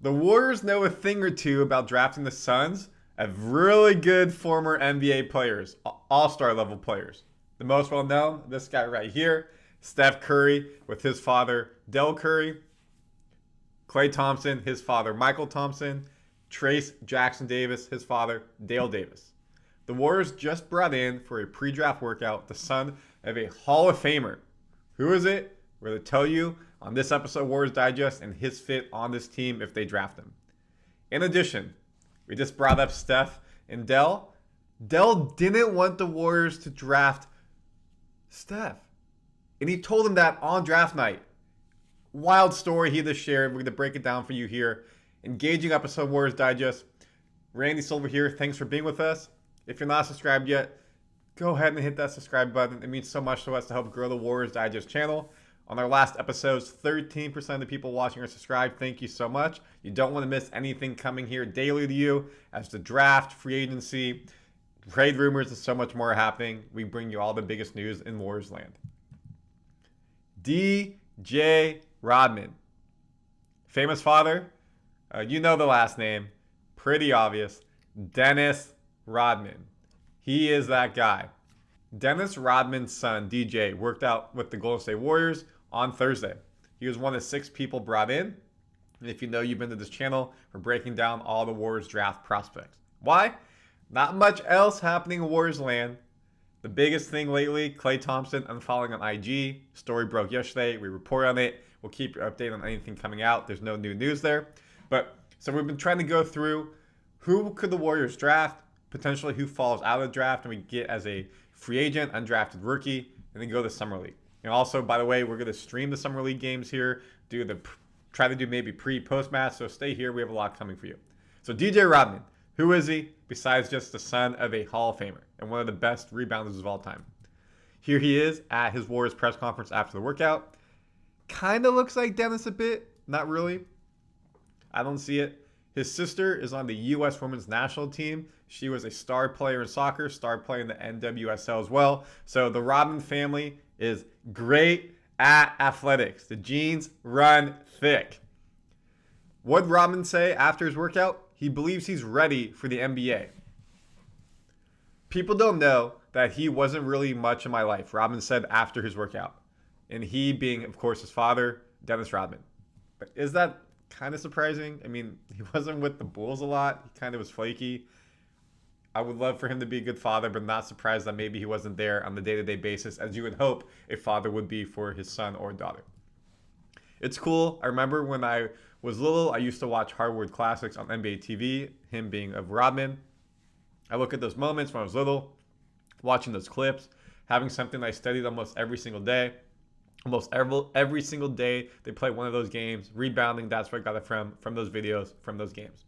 The Warriors know a thing or two about drafting the sons of really good former NBA players, all-star level players. The most well-known, this guy right here, Steph Curry with his father, Dell Curry. Klay Thompson, his father, Michael Thompson. Trace Jackson Davis, his father, Dale Davis. The Warriors just brought in for a pre-draft workout the son of a Hall of Famer. Who is it? We're going to tell you on this episode of Warriors Digest and his fit on this team if they draft him. In addition, we just brought up Steph and Dell. Dell didn't want the Warriors to draft Steph. And he told him that on draft night. Wild story he just shared. We're going to break it down for you here. Engaging episode of Warriors Digest. Randy Silver here. Thanks for being with us. If you're not subscribed yet, go ahead and hit that subscribe button. It means so much to us to help grow the Warriors Digest channel. On our last episodes, 13% of the people watching are subscribed. Thank you so much. You don't want to miss anything coming here daily to you as the draft, free agency, trade rumors, and so much more are happening. We bring you all the biggest news in Warriors land. DJ Rodman. Famous father. You know the last name. Pretty obvious. Dennis Rodman. He is that guy. Dennis Rodman's son, DJ, worked out with the Golden State Warriors on Thursday. He was one of 6 people brought in. And if you know, you've been to this channel for breaking down all the Warriors draft prospects. Why? Not much else happening in Warriors land. The biggest thing lately, Klay Thompson unfollowing on IG. Story broke yesterday. We report on it. We'll keep you updated on anything coming out. There's no new news there. But so we've been trying to go through who could the Warriors draft, potentially who falls out of the draft, and we get as a free agent, undrafted rookie, and then go to the Summer League. And also, by the way, we're going to stream the Summer League games here, try to do maybe pre-post match, so stay here. We have a lot coming for you. So DJ Rodman, who is he besides just the son of a Hall of Famer and one of the best rebounders of all time? Here he is at his Warriors press conference after the workout. Kind of looks like Dennis a bit. Not really. I don't see it. His sister is on the U.S. women's national team. She was a star player in soccer, star player in the NWSL as well. So the Rodman family is great at athletics. The genes run thick. What did Rodman say after his workout? He believes he's ready for the NBA. People don't know that he wasn't really much in my life, Rodman said after his workout. And he being, of course, his father, Dennis Rodman. But is that kind of surprising? I mean, he wasn't with the Bulls a lot. He kind of was flaky. I would love for him to be a good father, but not surprised that maybe he wasn't there on the day-to-day basis, as you would hope a father would be for his son or daughter. It's cool. I remember when I was little, I used to watch Hardwood Classics on NBA TV, him being of Rodman. I look at those moments when I was little, watching those clips, having something I studied almost every single day. Almost every single day they play one of those games. Rebounding, that's where I got it from those videos, from those games.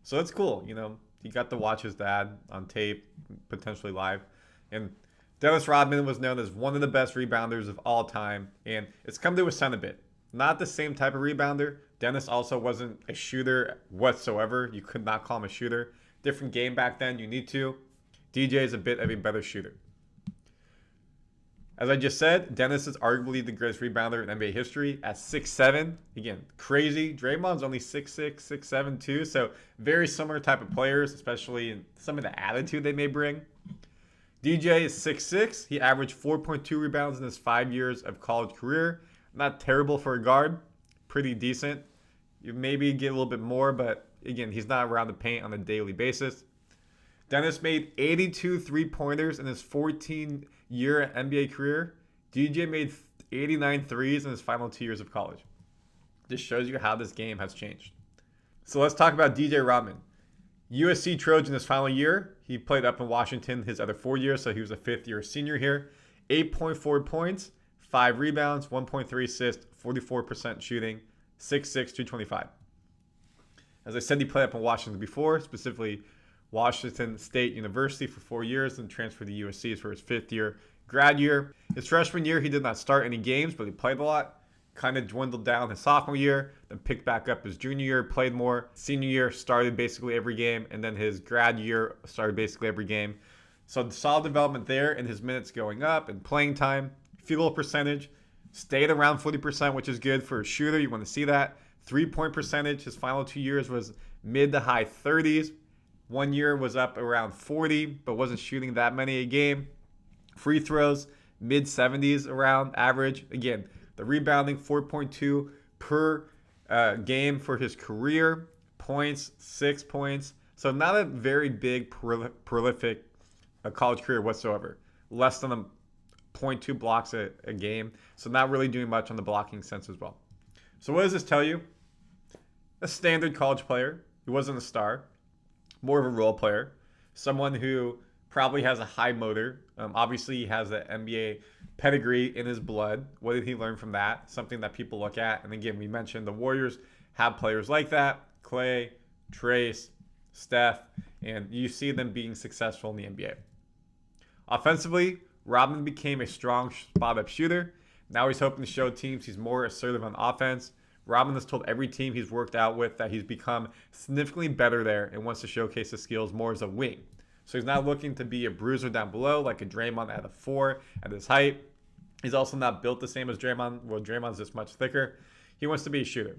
So it's cool, you know. He got to watch his dad on tape, potentially live. And Dennis Rodman was known as one of the best rebounders of all time. And it's come to his son a bit. Not the same type of rebounder. Dennis also wasn't a shooter whatsoever. You could not call him a shooter. Different game back then, you need to. DJ is a bit of a better shooter. As I just said, Dennis is arguably the greatest rebounder in NBA history at 6'7". Again, crazy. Draymond's only 6'6", 6'7", too. So very similar type of players, especially in some of the attitude they may bring. DJ is 6'6". He averaged 4.2 rebounds in his 5 years of college career. Not terrible for a guard. Pretty decent. You maybe get a little bit more, but again, he's not around the paint on a daily basis. Dennis made 82 three-pointers in his 14-year NBA career. DJ made 89 threes in his final 2 years of college. This shows you how this game has changed. So let's talk about DJ Rodman. USC Trojan his final year. He played up in Washington his other 4 years, so he was a fifth-year senior here. 8.4 points, 5 rebounds, 1.3 assists, 44% shooting, 6'6", 225. As I said, he played up in Washington before, specifically Washington State University for 4 years, and transferred to USC for his 5th year, grad year. His freshman year, he did not start any games, but he played a lot. Kind of dwindled down his sophomore year, then picked back up his junior year, played more. Senior year, started basically every game, and then his grad year started basically every game. So solid development there, and his minutes going up, and playing time, field goal percentage, stayed around 40%, which is good for a shooter. You want to see that. 3-point percentage, his final 2 years was mid to high 30s. 1 year was up around 40, but wasn't shooting that many a game. Free throws, mid 70s around average. Again, the rebounding, 4.2 per game for his career. Points, 6 points. So not a very big prolific college career whatsoever. Less than a 0.2 blocks a game. So not really doing much on the blocking sense as well. So what does this tell you? A standard college player who wasn't a star, more of a role player, someone who probably has a high motor. Obviously, he has an NBA pedigree in his blood. What did he learn from that? Something that people look at. And again, we mentioned the Warriors have players like that. Clay, Trace, Steph, and you see them being successful in the NBA. Offensively, Rodman became a strong spot-up shooter. Now he's hoping to show teams he's more assertive on offense. Rodman has told every team he's worked out with that he's become significantly better there and wants to showcase his skills more as a wing. So he's not looking to be a bruiser down below like a Draymond at a 4 at his height. He's also not built the same as Draymond. Well, Draymond's just much thicker. He wants to be a shooter.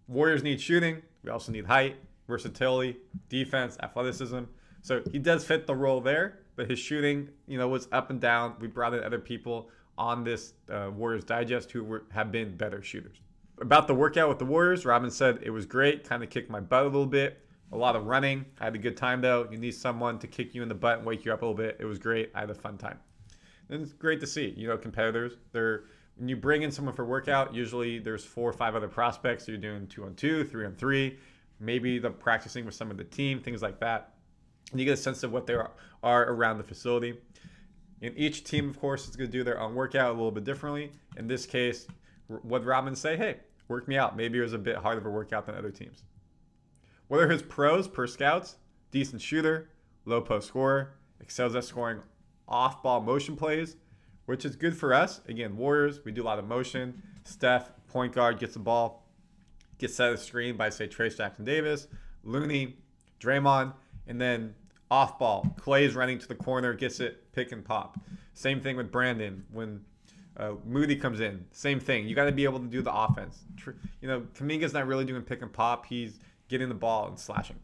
Warriors need shooting. We also need height, versatility, defense, athleticism. So he does fit the role there, but his shooting, was up and down. We brought in other people on this Warriors Digest who have been better shooters. About the workout with the Warriors, Rodman said it was great, kind of kicked my butt a little bit. A lot of running. I had a good time though. You need someone to kick you in the butt and wake you up a little bit. It was great. I had a fun time. And it's great to see, competitors. When you bring in someone for workout, usually there's 4 or 5 other prospects. So you're doing 2-on-2, 3-on-3. Maybe they're practicing with some of the team, things like that. And you get a sense of what they are around the facility. And each team, of course, is going to do their own workout a little bit differently. In this case, what Rodman say? Hey, work me out. Maybe it was a bit harder of a workout than other teams. What are his pros per scouts? Decent shooter, low post scorer, excels at scoring off-ball motion plays, which is good for us. Again, Warriors, we do a lot of motion. Steph, point guard, gets the ball, gets set of the screen by, say, Trace Jackson Davis, Looney, Draymond, and then off-ball. Clay's running to the corner, gets it, pick and pop. Same thing with Brandon when Moody comes in. Same thing. You got to be able to do the offense. Kuminga's not really doing pick and pop. He's getting the ball and slashing.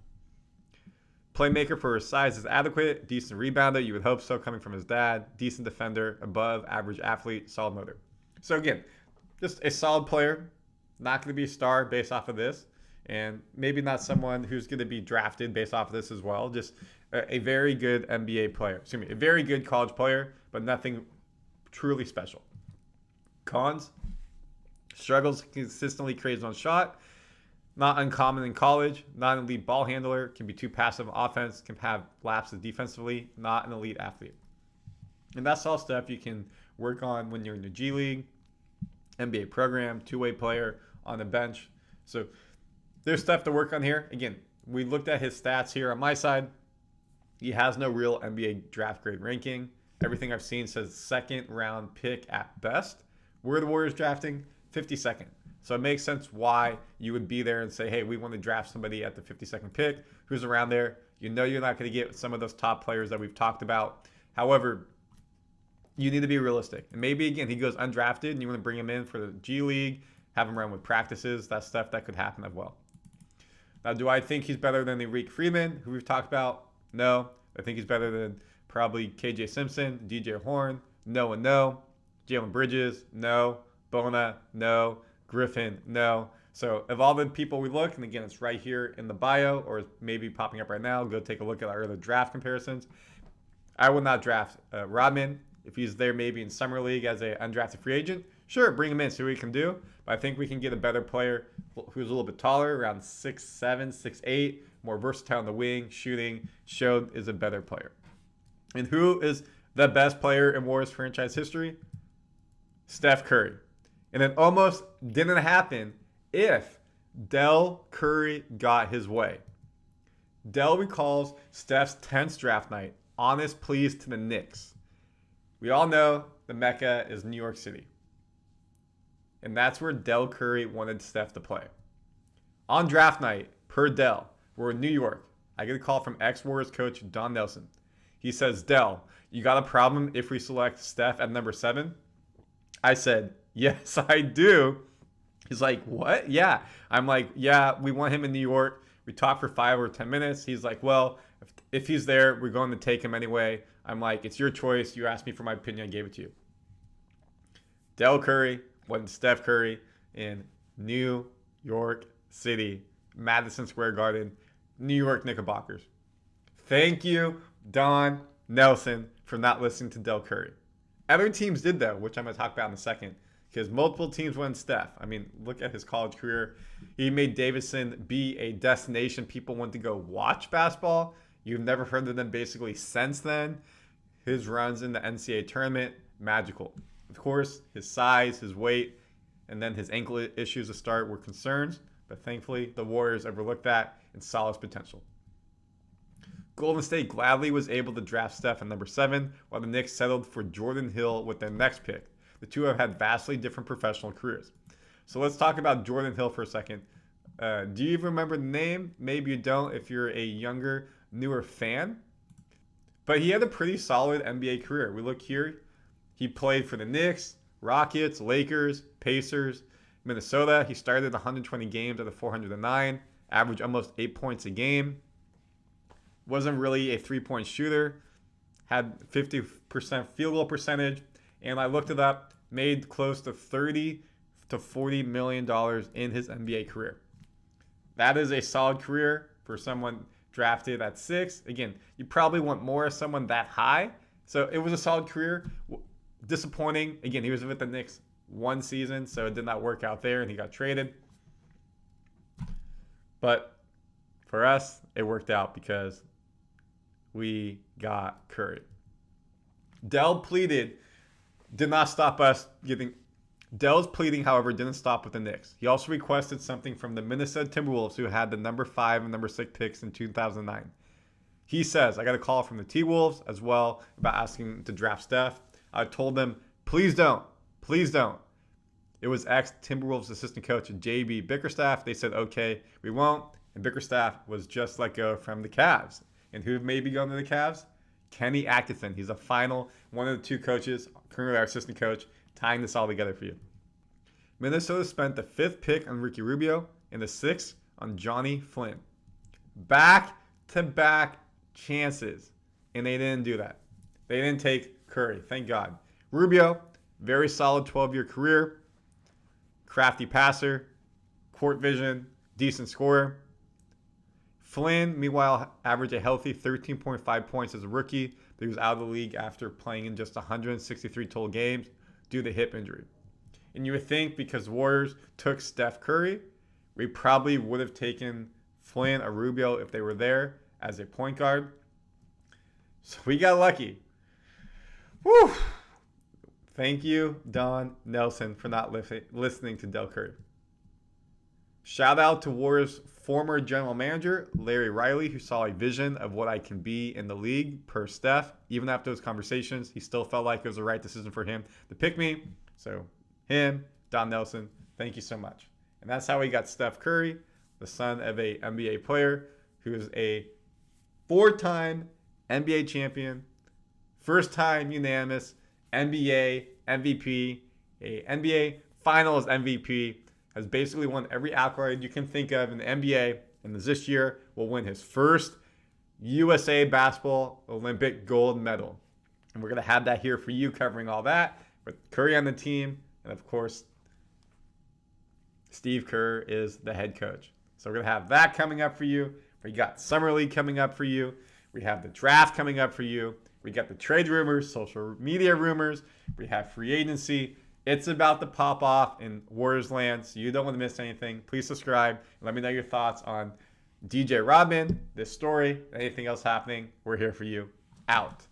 Playmaker for his size is adequate. Decent rebounder. You would hope so coming from his dad. Decent defender. Above average athlete. Solid motor. So again, just a solid player. Not going to be a star based off of this. And maybe not someone who's going to be drafted based off of this as well. Just a very good NBA player. A very good college player, but nothing truly special. Cons. Struggles to consistently create his own shot. Not uncommon in college. Not an elite ball handler. Can be too passive on offense. Can have lapses defensively. Not an elite athlete. And that's all stuff you can work on when you're in the G League, NBA program, two-way player on the bench. So there's stuff to work on here. Again, we looked at his stats here on my side. He has no real NBA draft grade ranking. Everything I've seen says second round pick at best. Where are the Warriors drafting? 52nd. So it makes sense why you would be there and say, hey, we want to draft somebody at the 52nd pick who's around there. You're not going to get some of those top players that we've talked about. However, you need to be realistic. And maybe, again, he goes undrafted and you want to bring him in for the G League, have him run with practices. That's stuff that could happen as well. Now, do I think he's better than Tariq Freeman, who we've talked about? No. I think he's better than probably KJ Simpson, DJ Horn. No and no. Jalen Bridges? No. Bona? No. Griffin? No. So of all the people we look, and again, it's right here in the bio or maybe popping up right now, go take a look at our other draft comparisons. I would not draft Rodman. If he's there maybe in Summer League as an undrafted free agent, sure, bring him in, see what he can do. But I think we can get a better player who's a little bit taller, around 6'7", 6'8", more versatile in the wing, shooting, showed is a better player. And who is the best player in Warriors franchise history? Steph Curry. And it almost didn't happen if Dell Curry got his way. Dell recalls Steph's 10th draft night, honest pleas to the Knicks. We all know the Mecca is New York City. And that's where Dell Curry wanted Steph to play. On draft night, per Dell, we're in New York. I get a call from ex-Warriors coach Don Nelson. He says, Dell, you got a problem if we select Steph at number 7? I said, yes, I do. He's like, what? Yeah. I'm like, yeah, we want him in New York. We talked for 5 or 10 minutes. He's like, well, if he's there, we're going to take him anyway. I'm like, it's your choice. You asked me for my opinion. I gave it to you. Dell Curry went Steph Curry in New York City, Madison Square Garden, New York Knickerbockers. Thank you, Don Nelson, for not listening to Dell Curry. Other teams did, though, which I'm going to talk about in a second, because multiple teams went Steph. I mean, look at his college career. He made Davidson be a destination people want to go watch basketball. You've never heard of them basically since then. His runs in the NCAA tournament, magical. Of course, his size, his weight, and then his ankle issues to start were concerns, but thankfully the Warriors overlooked that and saw his potential. Golden State gladly was able to draft Steph at number 7, while the Knicks settled for Jordan Hill with their next pick. The two have had vastly different professional careers. So let's talk about Jordan Hill for a second. Do you even remember the name? Maybe you don't if you're a younger, newer fan. But he had a pretty solid NBA career. We look here. He played for the Knicks, Rockets, Lakers, Pacers, Minnesota. He started 120 games out of 409, averaged almost 8 points a game. Wasn't really a three-point shooter. Had 50% field goal percentage. And I looked it up. Made close to $30 to $40 million in his NBA career. That is a solid career for someone drafted at 6. Again, you probably want more of someone that high. So it was a solid career. Disappointing. Again, he was with the Knicks 1 season, so it did not work out there, and he got traded. But for us, it worked out because we got Curry. Dell pleaded, did not stop us getting. Dell's pleading, however, didn't stop with the Knicks. He also requested something from the Minnesota Timberwolves, who had the number 5 and number 6 picks in 2009. He says, I got a call from the T-Wolves as well about asking to draft Steph. I told them, please don't. Please don't. It was ex-Timberwolves assistant coach J.B. Bickerstaff. They said, okay, we won't. And Bickerstaff was just let go from the Cavs. And who may be going to the Cavs? Kenny Atkinson. He's a final, one of the 2 coaches, currently our assistant coach, tying this all together for you. Minnesota spent the 5th pick on Ricky Rubio and the 6th on Johnny Flynn. Back-to-back chances. And they didn't do that. They didn't take Curry. Thank God. Rubio, very solid 12-year career. Crafty passer. Court vision. Decent scorer. Flynn, meanwhile, averaged a healthy 13.5 points as a rookie, but he was out of the league after playing in just 163 total games due to hip injury. And you would think because Warriors took Steph Curry, we probably would have taken Flynn or Rubio if they were there as a point guard. So we got lucky. Whew. Thank you, Don Nelson, for not listening to Dell Curry. Shout out to Warriors' former general manager, Larry Riley, who saw a vision of what I can be in the league per Steph. Even after those conversations, he still felt like it was the right decision for him to pick me. So him, Don Nelson, thank you so much. And that's how we got Steph Curry, the son of a NBA player who is a 4-time NBA champion, first-time unanimous NBA MVP, a NBA Finals MVP, has basically won every accolade you can think of in the NBA, and this year will win his first USA Basketball Olympic gold medal. And we're going to have that here for you, covering all that with Curry on the team, and of course, Steve Kerr is the head coach. So we're going to have that coming up for you. We got Summer League coming up for you. We have the draft coming up for you. We got the trade rumors, social media rumors. We have free agency. It's about to pop off in Warriors land, so you don't want to miss anything. Please subscribe. Let me know your thoughts on DJ Rodman, this story, anything else happening. We're here for you. Out.